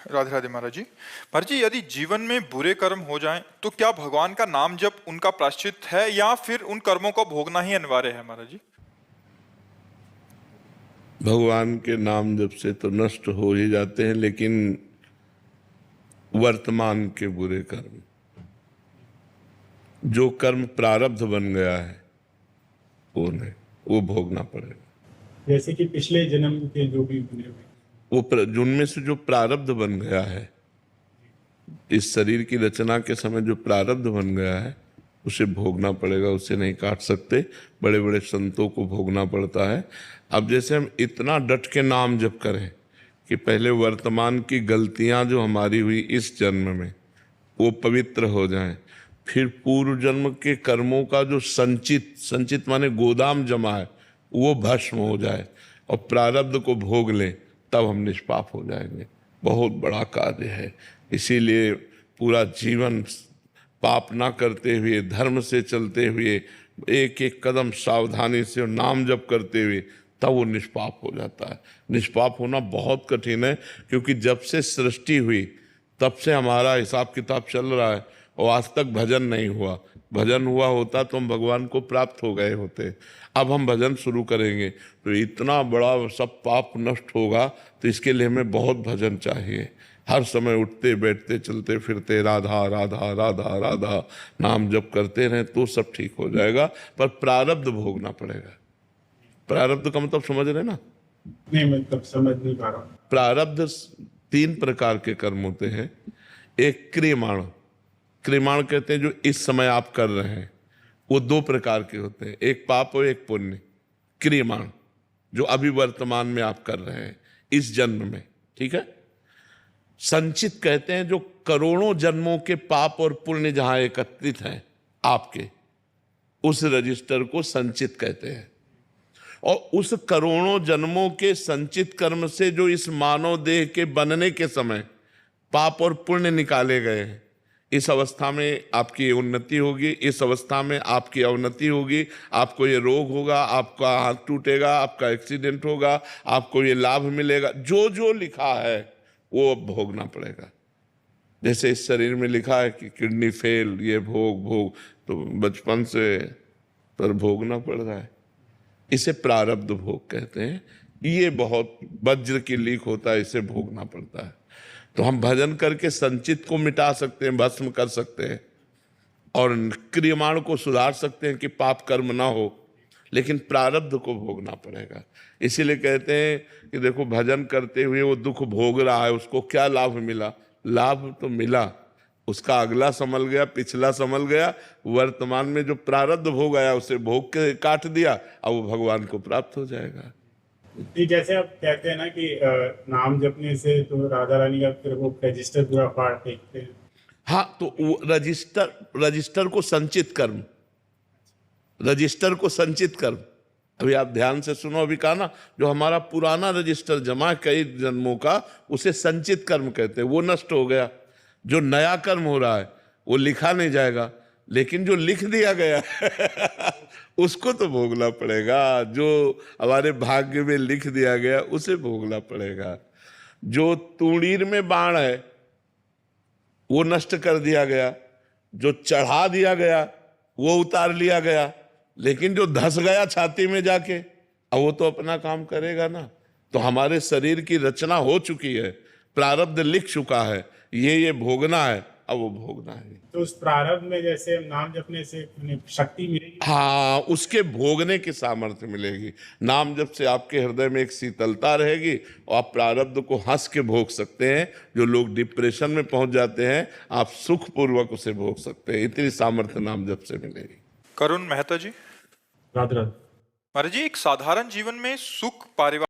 राधे राधे महाराज जी। महाराज जी, यदि जीवन में बुरे कर्म हो जाएं तो क्या भगवान का नाम जप उनका प्रायश्चित है या फिर उन कर्मों को भोगना ही अनिवार्य है महाराज जी? भगवान के नाम जप से तो नष्ट हो ही जाते हैं, लेकिन वर्तमान के बुरे कर्म, जो कर्म प्रारब्ध बन गया है वो नहीं, वो भोगना पड़ेगा। जैसे कि पिछले जन्म के जो भी बने हुए, वो जिनमें से जो प्रारब्ध बन गया है, इस शरीर की रचना के समय जो प्रारब्ध बन गया है उसे भोगना पड़ेगा, उसे नहीं काट सकते। बड़े बड़े संतों को भोगना पड़ता है। अब जैसे हम इतना डट के नाम जप करें कि पहले वर्तमान की गलतियां जो हमारी हुई इस जन्म में वो पवित्र हो जाएं, फिर पूर्व जन्म के कर्मों का जो संचित माने गोदाम जमा है वो भस्म हो जाए और प्रारब्ध को भोग लें, तब हम निष्पाप हो जाएंगे। बहुत बड़ा कार्य है। इसीलिए पूरा जीवन पाप ना करते हुए, धर्म से चलते हुए, एक एक कदम सावधानी से नाम जप करते हुए, तब वो निष्पाप हो जाता है। निष्पाप होना बहुत कठिन है, क्योंकि जब से सृष्टि हुई तब से हमारा हिसाब किताब चल रहा है और आज तक भजन नहीं हुआ। भजन हुआ होता तो हम भगवान को प्राप्त हो गए होते। अब हम भजन शुरू करेंगे तो इतना बड़ा सब पाप नष्ट होगा, तो इसके लिए हमें बहुत भजन चाहिए। हर समय उठते बैठते चलते फिरते राधा राधा राधा राधा नाम जप करते रहें तो सब ठीक हो जाएगा। पर प्रारब्ध भोगना पड़ेगा। प्रारब्ध का मतलब समझ रहे ना? नहीं, मैं तब समझ नहीं पा रहा। प्रारब्ध 3 प्रकार के कर्म होते हैं। एक क्रियमाण, क्रियमाण कहते हैं जो इस समय आप कर रहे हैं, वो 2 प्रकार के होते हैं, एक पाप और एक पुण्य। क्रियमाण जो अभी वर्तमान में आप कर रहे हैं इस जन्म में, ठीक है। संचित कहते हैं जो करोड़ों जन्मों के पाप और पुण्य जहां एकत्रित हैं आपके, उस रजिस्टर को संचित कहते हैं। और उस करोड़ों जन्मों के संचित कर्म से जो इस मानव देह के बनने के समय पाप और पुण्य निकाले गए हैं, इस अवस्था में आपकी उन्नति होगी, इस अवस्था में आपकी अवनति होगी, आपको ये रोग होगा, आपका हाथ टूटेगा, आपका एक्सीडेंट होगा, आपको ये लाभ मिलेगा। जो जो लिखा है वो अब भोगना पड़ेगा। जैसे इस शरीर में लिखा है कि किडनी फेल, ये भोग, तो बचपन से पर भोगना पड़ रहा है। इसे प्रारब्ध भोग कहते हैं। ये बहुत वज्र की लीक होता है, इसे भोगना पड़ता है। तो हम भजन करके संचित को मिटा सकते हैं, भस्म कर सकते हैं, और क्रियमाण को सुधार सकते हैं कि पाप कर्म ना हो, लेकिन प्रारब्ध को भोगना पड़ेगा। इसीलिए कहते हैं कि देखो, भजन करते हुए वो दुख भोग रहा है, उसको क्या लाभ मिला? लाभ तो मिला, उसका अगला संभल गया, पिछला संभल गया, वर्तमान में जो प्रारब्ध भोग आया उसे भोग के काट दिया, अब वो भगवान को प्राप्त हो जाएगा। जैसे आप कहते हैं ना कि नाम जपने से तो राधा रानी का फिर वो रजिस्टर पूरा फाड़ फेंकते हैं। हाँ, तो वो रजिस्टर को संचित कर्म, रजिस्टर को संचित कर्म, अभी आप ध्यान से सुनो, अभी कहा ना, जो हमारा पुराना रजिस्टर जमा कई जन्मों का, उसे संचित कर्म कहते हैं। वो नष्ट हो गया। जो नया कर्म हो रहा है वो लिखा नहीं जाएगा, लेकिन जो लिख दिया गया उसको तो भोगना पड़ेगा। जो हमारे भाग्य में लिख दिया गया उसे भोगना पड़ेगा। जो तूणीर में बाण है वो नष्ट कर दिया गया, जो चढ़ा दिया गया वो उतार लिया गया, लेकिन जो धस गया छाती में जाके, अब वो तो अपना काम करेगा ना। तो हमारे शरीर की रचना हो चुकी है, प्रारब्ध लिख चुका है, ये भोगना है, अब वो भोगना है। तो उस प्रारब्ध में जैसे नाम जपने से शक्ति मिलेगी। हाँ, उसके भोगने की सामर्थ्य मिलेगी। नाम जप से आपके हृदय में एक शीतलता रहेगी और आप प्रारब्ध को हंस के भोग सकते हैं। जो लोग डिप्रेशन में पहुंच जाते हैं, आप सुखपूर्वक उसे भोग सकते हैं। इतनी सामर्थ्य नाम जप से मिलेगी। करुण मेहता जी। राधे राधे। महाराज जी, एक साधारण जीवन में सुख, पारिवारिक